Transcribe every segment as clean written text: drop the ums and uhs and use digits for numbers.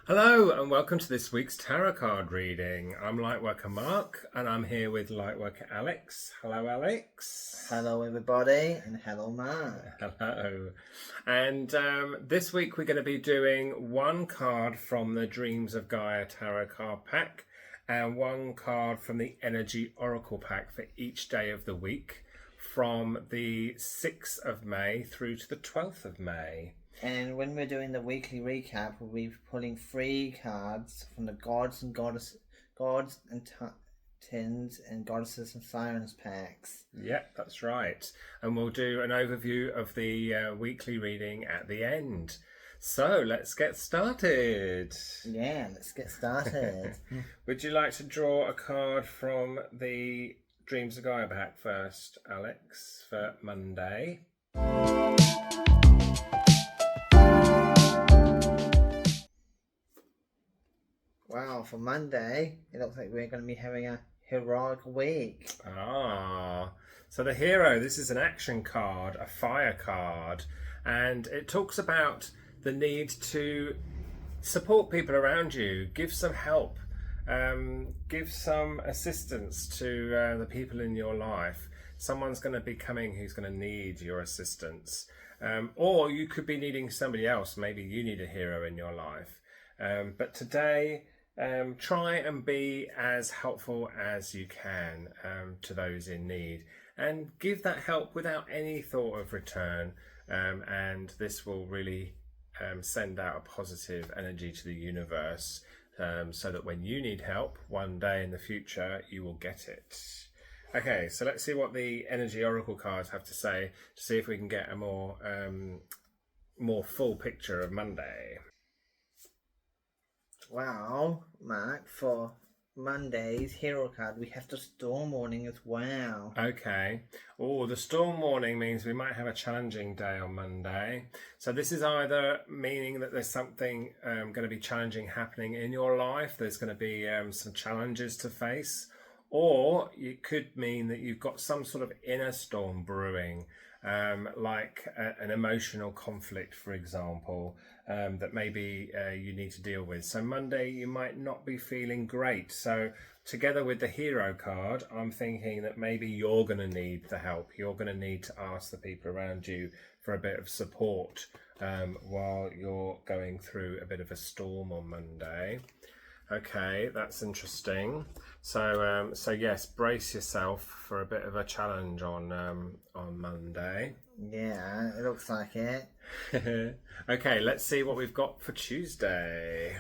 Hello and welcome to this week's tarot card reading. I'm Lightworker Mark and I'm here with Lightworker Alex. Hello Alex. Hello everybody and hello Mark. Hello. And this week we're going to be doing one card from the Dreams of Gaia Tarot card pack and one card from the Energy Oracle pack for each day of the week from the 6th of May through to the 12th of May. And when we're doing the weekly recap, we'll be pulling 3 cards from the Gods and Tins and Goddesses and Sirens packs. Yeah, that's right. And we'll do an overview of the weekly reading at the end. So let's get started. Yeah, let's get started. Would you like to draw a card from the Dreams of Gaia pack first, Alex, for Monday? Wow, for Monday, it looks like we're going to be having a heroic week. So the hero, this is an action card, a fire card, and it talks about the need to support people around you, give some help, give some assistance to the people in your life. Someone's going to be coming who's going to need your assistance, or you could be needing somebody else. Maybe you need a hero in your life, but today try and be as helpful as you can to those in need and give that help without any thought of return, and this will really send out a positive energy to the universe, so that when you need help one day in the future you will get it. Okay, so let's see what the Energy Oracle cards have to say to see if we can get a more full picture of Monday. Wow, Mark, for Monday's hero card, we have the storm warning as well. Okay. Oh, the storm warning means we might have a challenging day on Monday. So this is either meaning that there's something going to be challenging happening in your life. There's going to be some challenges to face. Or it could mean that you've got some sort of inner storm brewing, like an emotional conflict, for example, that maybe you need to deal with. So Monday you might not be feeling great. So together with the hero card, I'm thinking that maybe you're going to need the help. You're going to need to ask the people around you for a bit of support while you're going through a bit of a storm on Monday. Okay, that's interesting. So yes, brace yourself for a bit of a challenge on Monday. Yeah, it looks like it. Okay, let's see what we've got for Tuesday.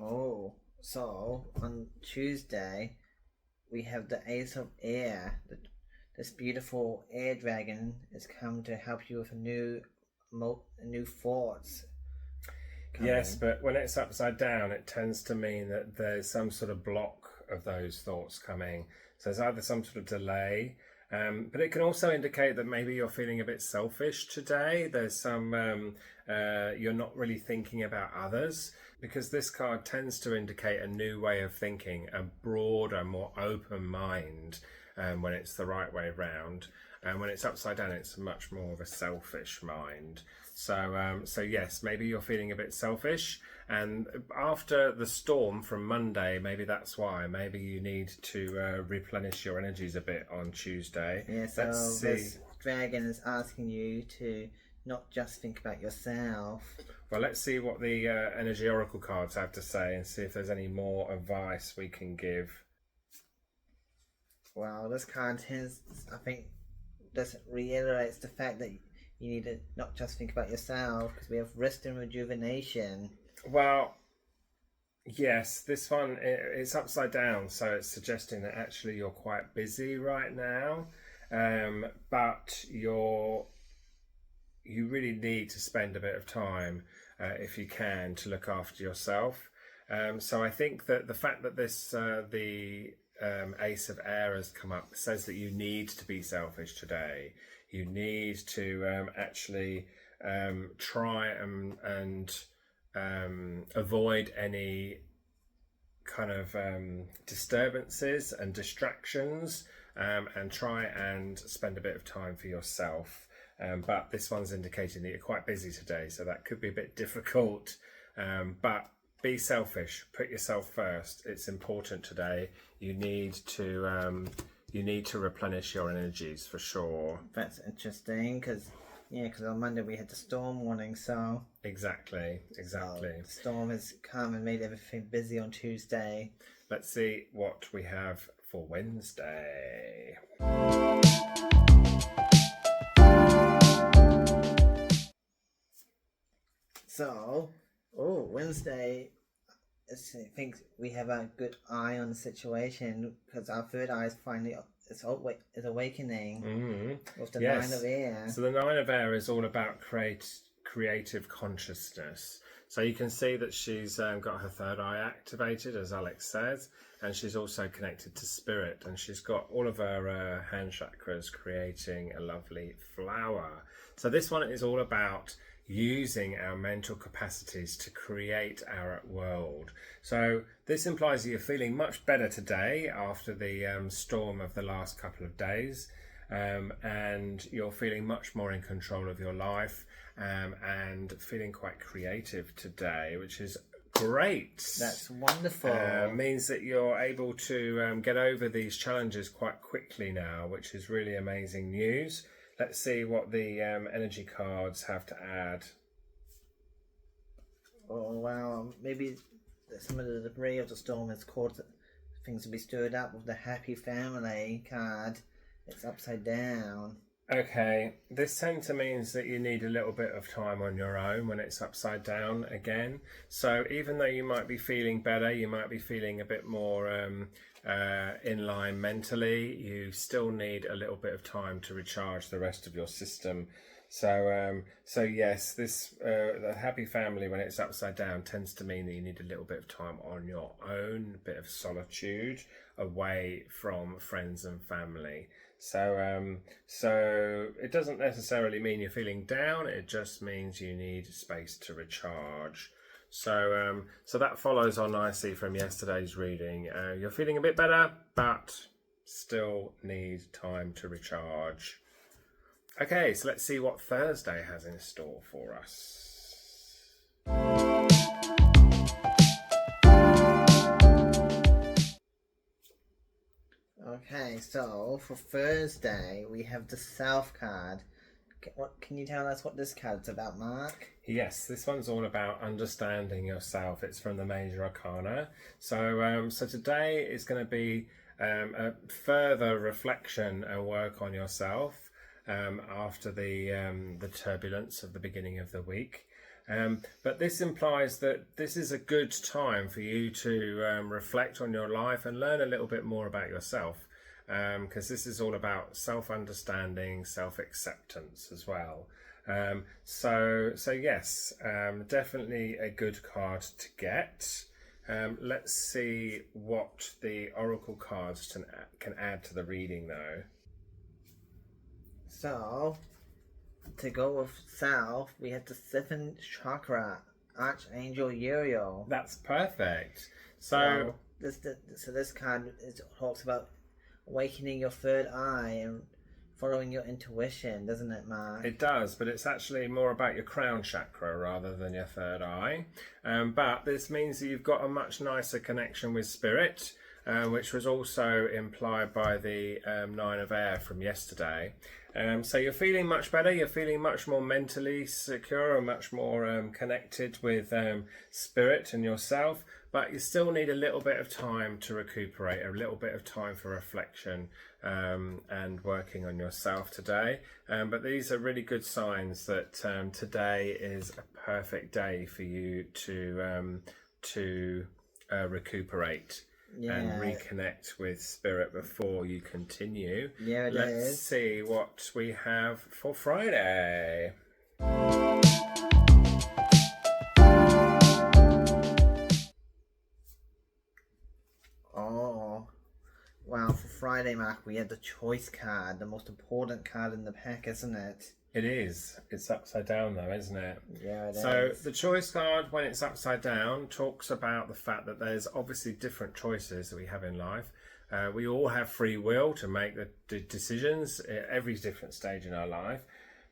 Oh, so on Tuesday we have the Ace of Air. This beautiful air dragon has come to help you with new thoughts. Yes, but when it's upside down, it tends to mean that there's some sort of block of those thoughts coming. So there's either some sort of delay, but it can also indicate that maybe you're feeling a bit selfish today. There's some, you're not really thinking about others, because this card tends to indicate a new way of thinking, a broader, more open mind. When it's the right way round, and when it's upside down, it's much more of a selfish mind. So yes, maybe you're feeling a bit selfish, and after the storm from Monday, maybe that's why. Maybe you need to replenish your energies a bit on Tuesday. Yeah, so this dragon is asking you to not just think about yourself. Well, let's see what the Energy Oracle cards have to say and see if there's any more advice we can give. Well, this card reiterates the fact that you need to not just think about yourself, because we have rest and rejuvenation. Well, yes, this one, it's upside down, so it's suggesting that actually you're quite busy right now, but you really need to spend a bit of time, if you can, to look after yourself. So I think that the fact that the Ace of Air has come up says that you need to be selfish today. You need to actually try and avoid any kind of disturbances and distractions and try and spend a bit of time for yourself. But this one's indicating that you're quite busy today, so that could be a bit difficult. But be selfish. Put yourself first. It's important today. You need to replenish your energies for sure. That's interesting because on Monday we had the storm warning, so Exactly. so the storm has come and made everything busy on Tuesday. Let's see what we have for Wednesday. So, Wednesday, I think we have a good eye on the situation because our third eye is finally is awakening with the Yes. 9 of air. So the 9 of air is all about creative consciousness. So you can see that she's got her third eye activated, as Alex says, and she's also connected to spirit, and she's got all of her hand chakras creating a lovely flower. So this one is all about using our mental capacities to create our world. So this implies that you're feeling much better today after the storm of the last couple of days, and you're feeling much more in control of your life, and feeling quite creative today, which is great. That's wonderful. Means that you're able to get over these challenges quite quickly now, which is really amazing news. Let's see what the energy cards have to add. Oh wow, maybe some of the debris of the storm has caused things to be stirred up with the happy family card. It's upside down. Okay, this tends to means that you need a little bit of time on your own when it's upside down again. So even though you might be feeling better, you might be feeling a bit more in line mentally, you still need a little bit of time to recharge the rest of your system. So yes, this the happy family, when it's upside down, tends to mean that you need a little bit of time on your own, a bit of solitude away from friends and family. So it doesn't necessarily mean you're feeling down. It just means you need space to recharge. So that follows on nicely from yesterday's reading. You're feeling a bit better, but still need time to recharge. Okay, so let's see what Thursday has in store for us. Okay, so for Thursday we have the South card. What can you tell us what this card's about, Mark? Yes, this one's all about understanding yourself. It's from the Major Arcana. So today is going to be a further reflection and work on yourself after the turbulence of the beginning of the week. But this implies that this is a good time for you to reflect on your life and learn a little bit more about yourself, because this is all about self-understanding, self-acceptance as well. So yes, definitely a good card to get. Let's see what the oracle cards can add to the reading though. So, to go with South, we have the 7th chakra, Archangel Uriel. That's perfect. So this card talks about awakening your third eye and following your intuition, doesn't it, Mark? it does, but it's actually more about your crown chakra rather than your third eye. But this means that you've got a much nicer connection with spirit, which was also implied by the 9 of air from yesterday. So you're feeling much better, you're feeling much more mentally secure and much more connected with spirit and yourself, but you still need a little bit of time to recuperate, a little bit of time for reflection and working on yourself today. But these are really good signs that today is a perfect day for you to recuperate. Yeah. And reconnect with spirit before you continue. Yeah, Let's see what we have for Friday. Oh, wow, for Friday, Mark, we have the choice card, the most important card in the pack, isn't it? It is. It's upside down though, isn't it? Yeah, it So is. the choice card, when it's upside down, talks about the fact that there's obviously different choices that we have in life. We all have free will to make the decisions at every different stage in our life.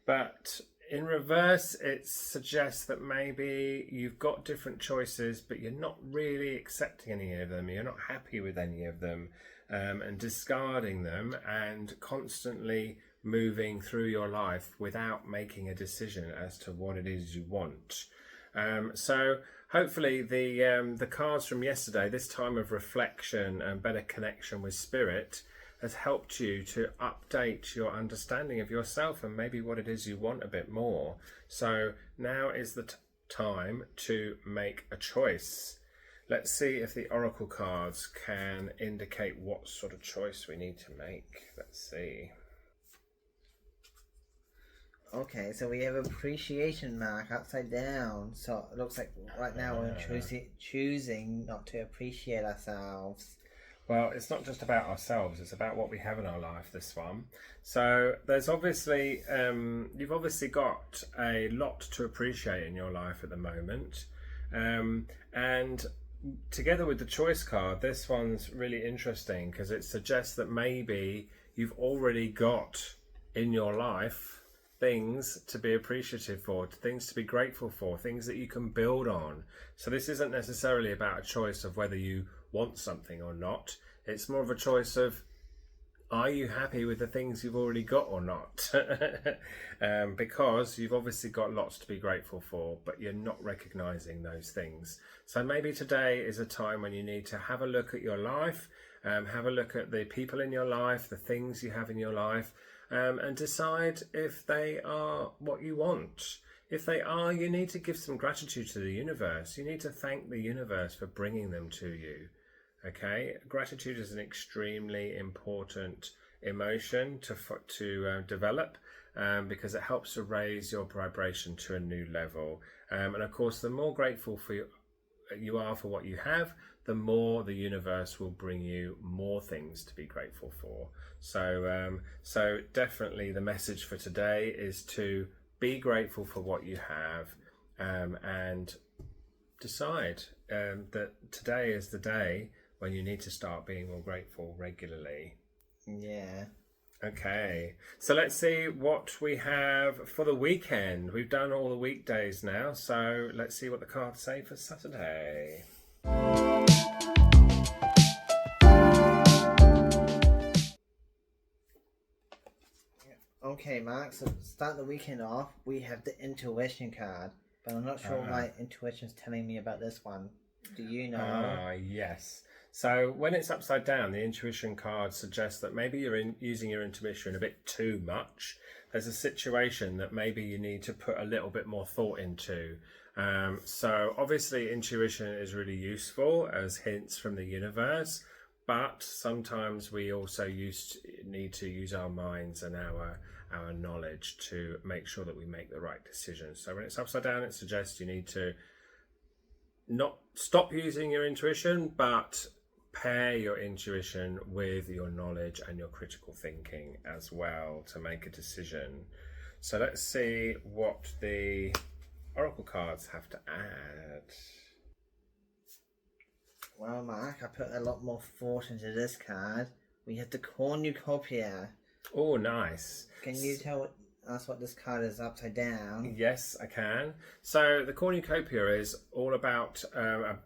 But in reverse, it suggests that maybe you've got different choices, but you're not really accepting any of them. You're not happy with any of them, and discarding them and constantly moving through your life without making a decision as to what it is you want. So hopefully the cards from yesterday, this time of reflection and better connection with spirit, has helped you to update your understanding of yourself and maybe what it is you want a bit more. So now is the time to make a choice. Let's see if the oracle cards can indicate what sort of choice we need to make. Let's see. Okay, so we have appreciation mark upside down. So it looks like right now we're choosing not to appreciate ourselves. Well, it's not just about ourselves, it's about what we have in our life, this one. So there's obviously, you've obviously got a lot to appreciate in your life at the moment. And together with the choice card, this one's really interesting because it suggests that maybe you've already got in your life things to be appreciative for, things to be grateful for, things that you can build on. So this isn't necessarily about a choice of whether you want something or not. It's more of a choice of, are you happy with the things you've already got or not? Because you've obviously got lots to be grateful for, but you're not recognizing those things. So maybe today is a time when you need to have a look at your life, have a look at the people in your life, the things you have in your life, and decide if they are what you want. If they are, you need to give some gratitude to the universe. You need to thank the universe for bringing them to you. Okay, gratitude is an extremely important emotion to develop, because it helps to raise your vibration to a new level. And of course, the more grateful you are for what you have, the more the universe will bring you more things to be grateful for. So definitely the message for today is to be grateful for what you have, and decide that today is the day when you need to start being more grateful regularly. Yeah. Okay, so let's see what we have for the weekend. We've done all the weekdays now, so let's see what the cards say for Saturday. Okay, Mark, so to start the weekend off, we have the intuition card, but I'm not sure what my intuition's telling me about this one. Do you know? Yes. So when it's upside down, the intuition card suggests that maybe you're using your intuition a bit too much. There's a situation that maybe you need to put a little bit more thought into. So obviously intuition is really useful as hints from the universe, but sometimes we also need to use our minds and our knowledge to make sure that we make the right decisions. So when it's upside down, it suggests you need to not stop using your intuition, but pair your intuition with your knowledge and your critical thinking as well to make a decision. So let's see what the oracle cards have to add. Well, Mark, I put a lot more thought into this card. We have the cornucopia. Oh, nice. Can you tell us what this card is upside down? Yes, I can. So the cornucopia is all about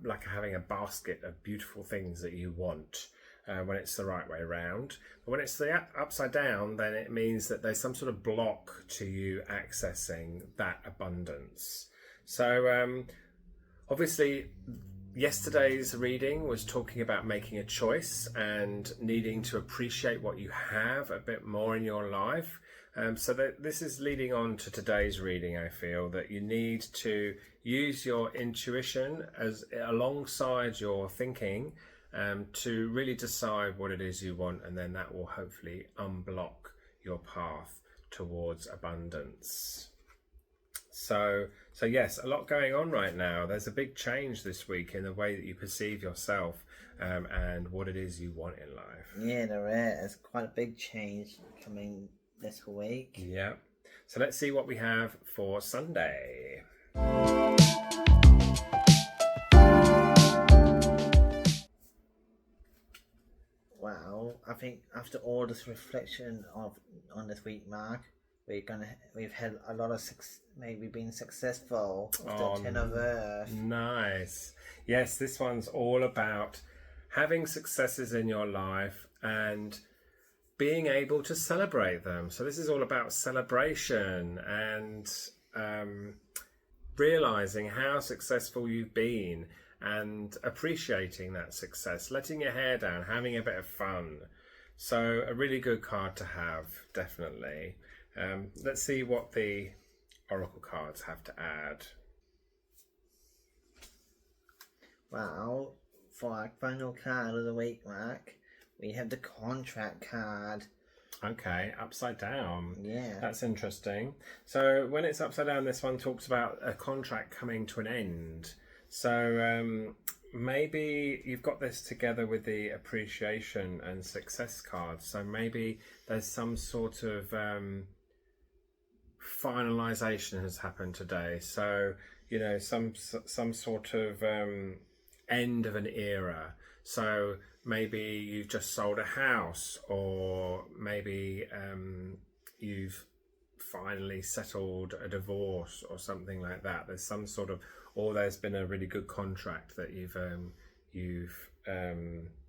like having a basket of beautiful things that you want when it's the right way around. But when it's the upside down, then it means that there's some sort of block to you accessing that abundance. So obviously yesterday's reading was talking about making a choice and needing to appreciate what you have a bit more in your life. So this is leading on to today's reading. I feel that you need to use your intuition alongside your thinking to really decide what it is you want, and then that will hopefully unblock your path towards abundance. So yes, a lot going on right now. There's a big change this week in the way that you perceive yourself and what it is you want in life. Yeah, there is quite a big change coming this week. Yeah. So let's see what we have for Sunday. Well, I think after all this reflection on this week, Mark, we've had a lot of maybe been successful with the Ten of Earth. Nice. Yes, this one's all about having successes in your life and being able to celebrate them. So this is all about celebration and realizing how successful you've been and appreciating that success, letting your hair down, having a bit of fun. So a really good card to have, definitely. Let's see what the oracle cards have to add. Well, for our final card of the week, Mark, we have the contract card. Okay, upside down. Yeah. That's interesting. So when it's upside down, this one talks about a contract coming to an end. So maybe you've got this together with the appreciation and success cards. So maybe there's some sort of finalization has happened today. So, you know, some sort of end of an era. So maybe you've just sold a house, or maybe you've finally settled a divorce or something like that. There's some sort of, or there's been a really good contract that you've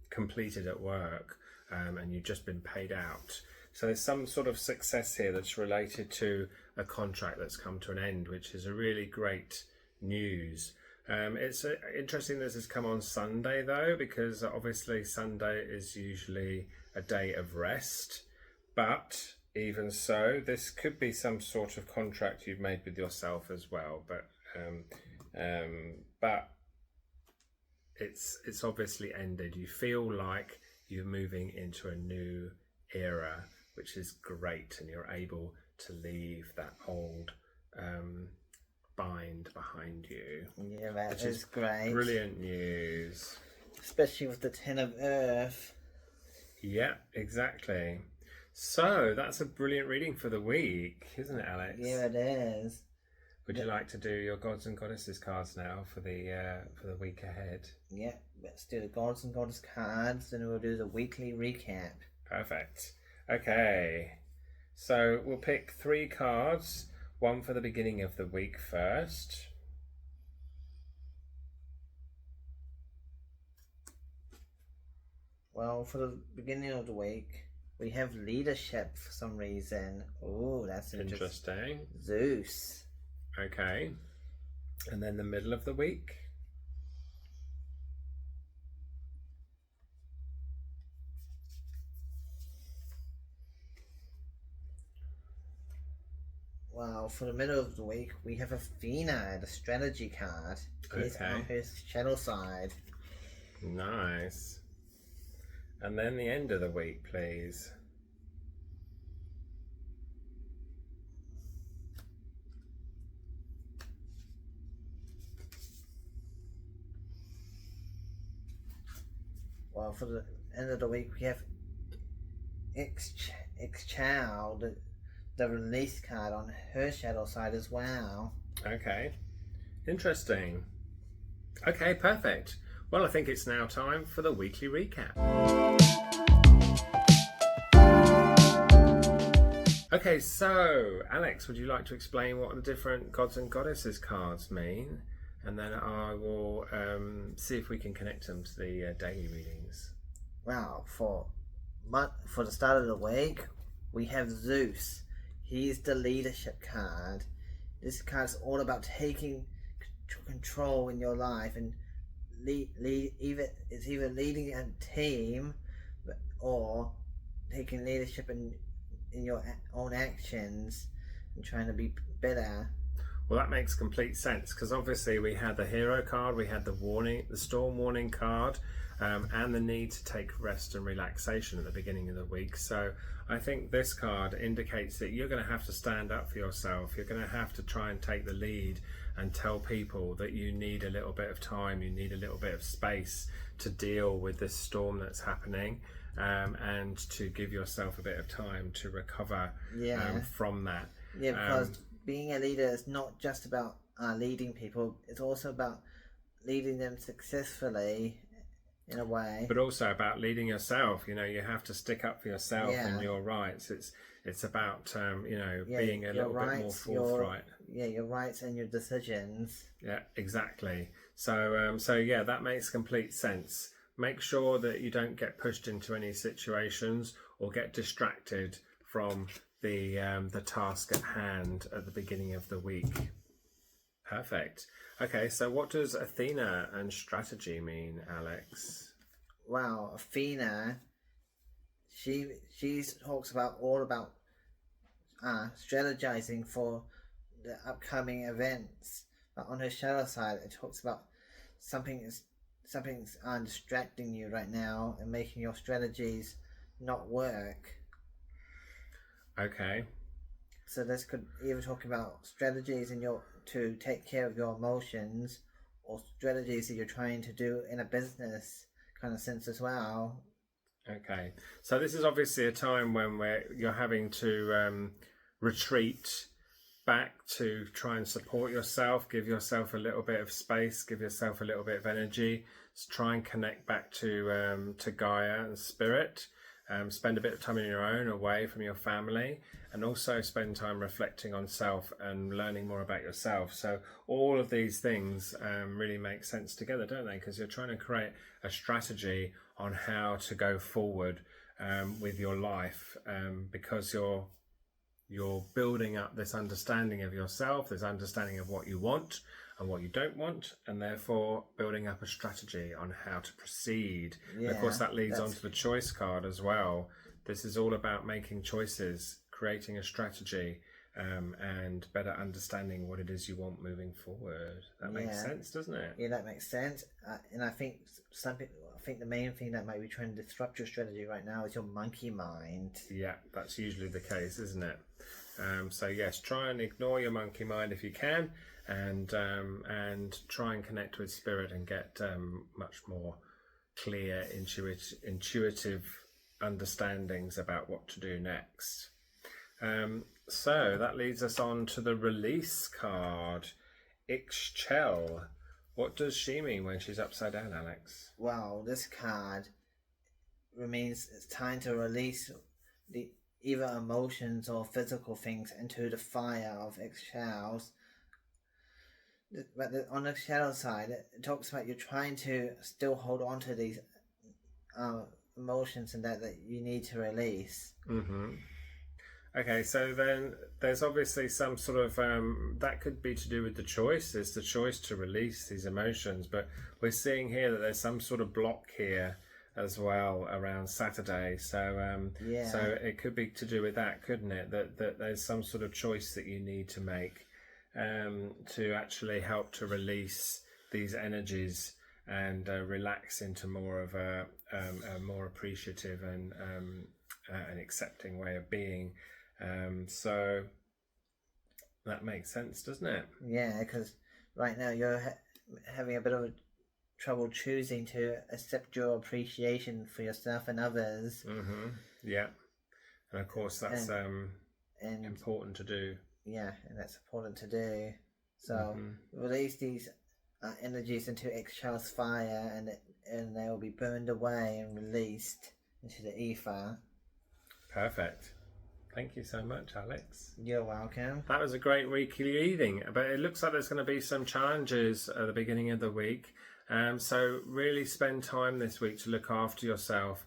completed at work, and you've just been paid out. So there's some sort of success here that's related to a contract that's come to an end, which is a really great news. It's interesting this has come on Sunday though, because obviously Sunday is usually a day of rest, but even so, this could be some sort of contract you've made with yourself as well. But it's obviously ended. You feel like you're moving into a new era, which is great, and you're able to leave that old bind behind you. Yeah, that is great. Brilliant news. Especially with the Ten of Earth. Yeah, exactly. So that's a brilliant reading for the week, isn't it, Alex? Yeah, it is. Would you like to do your Gods and Goddesses cards now for the week ahead? Yeah, let's do the Gods and Goddess cards, and we'll do the weekly recap. Perfect. Okay, so we'll pick 3 cards, one for the beginning of the week first. Well, for the beginning of the week, we have leadership for some reason. Oh, that's interesting. Zeus. Okay. And then the middle of the week. Well, for the middle of the week, we have Athena, the strategy card. It's on her shadow side. Nice. And then the end of the week, please. Well, for the end of the week, we have X-Chow, the release card on her shadow side as well. Okay. Interesting. Okay, perfect. Well, I think it's now time for the weekly recap. Okay, so Alex, would you like to explain what the different Gods and Goddesses cards mean? And then I will see if we can connect them to the daily readings. Well, for the start of the week, we have Zeus. He's the leadership card. This card's all about taking control in your life, and it's either leading a team or taking leadership in your own actions and trying to be better. Well, that makes complete sense, because obviously we had the hero card, we had the storm warning card, and the need to take rest and relaxation at the beginning of the week. So I think this card indicates that you're going to have to stand up for yourself. You're going to have to try and take the lead and tell people that you need a little bit of time, you need a little bit of space to deal with this storm that's happening, and to give yourself a bit of time to recover from that. Yeah, because being a leader is not just about leading people, it's also about leading them successfully in a way. But also about leading yourself. You know, you have to stick up for yourself and your rights. It's about being a little bit more forthright. Your rights and your decisions. Yeah, exactly. So yeah, that makes complete sense. Make sure that you don't get pushed into any situations or get distracted from the task at hand at the beginning of the week. Perfect. Okay, so what does Athena and strategy mean, Alex? Well, Athena, she talks about all about strategizing for the upcoming events. But on her shadow side, it talks about something's distracting you right now and making your strategies not work. Okay. So this could either talk about strategies to take care of your emotions, or strategies that you're trying to do in a business kind of sense as well. Okay. So this is obviously a time when you're having to retreat back to try and support yourself, give yourself a little bit of space, give yourself a little bit of energy, try and connect back to Gaia and spirit. Spend a bit of time on your own, away from your family, and also spend time reflecting on self and learning more about yourself. So all of these things really make sense together, don't they? Because you're trying to create a strategy on how to go forward with your life, because you're building up this understanding of yourself, this understanding of what you want and what you don't want, and therefore building up a strategy on how to proceed. Yeah, and of course that leads on to the choice card as well. This is all about making choices, creating a strategy, and better understanding what it is you want moving forward. That makes sense, doesn't it? Yeah, that makes sense. And I think the main thing that might be trying to disrupt your strategy right now is your monkey mind. Yeah, that's usually the case, isn't it? So yes, try and ignore your monkey mind if you can, and try and connect with spirit and get much more clear, intuitive understandings about what to do next. So that leads us on to the release card, Ixchel. What does she mean when she's upside down, Alex? Well, this card means it's time to release the either emotions or physical things into the fire of Ixchels. But on the shadow side, it talks about you're trying to still hold on to these emotions and that you need to release. Mm-hmm. Okay, so then there's obviously some sort of that could be to do with the choice. It's the choice to release these emotions, but we're seeing here that there's some sort of block here as well around Saturday. So so it could be to do with that, couldn't it? That there's some sort of choice that you need to make to actually help to release these energies and relax into more of a more appreciative and an accepting way of being. So that makes sense, doesn't it? Yeah, because right now you're having a bit of trouble choosing to accept your appreciation for yourself and others. Mm-hmm. Yeah, and of course that's important to do. Yeah, and that's important to do. So release these energies into Ixchel's fire, and they will be burned away and released into the ether. Perfect. Thank you so much, Alex. You're welcome. That was a great weekly reading, but it looks like there's going to be some challenges at the beginning of the week. So really spend time this week to look after yourself.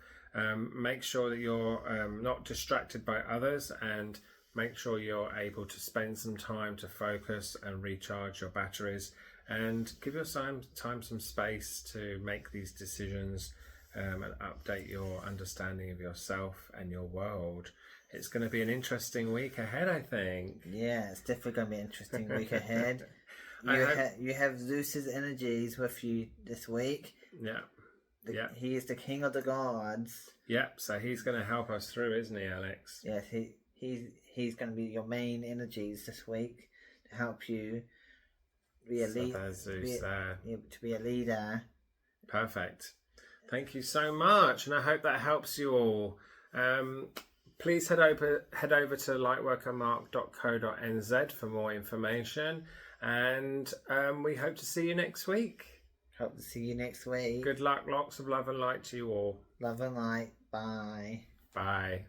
Make sure that you're not distracted by others, and make sure you're able to spend some time to focus and recharge your batteries, and give yourself some space to make these decisions and update your understanding of yourself and your world. It's going to be an interesting week ahead, I think. Yeah, it's definitely going to be an interesting week ahead. You have Zeus's energies with you this week. Yeah. He is the king of the gods. Yep, so he's going to help us through, isn't he, Alex? Yes, he's going to be your main energies this week to help you be a leader. To be a leader. Perfect. Thank you so much, and I hope that helps you all. Please head over to lightworkermark.co.nz for more information, and we hope to see you next week. Hope to see you next week. Good luck. Lots of love and light to you all. Love and light. Bye. Bye.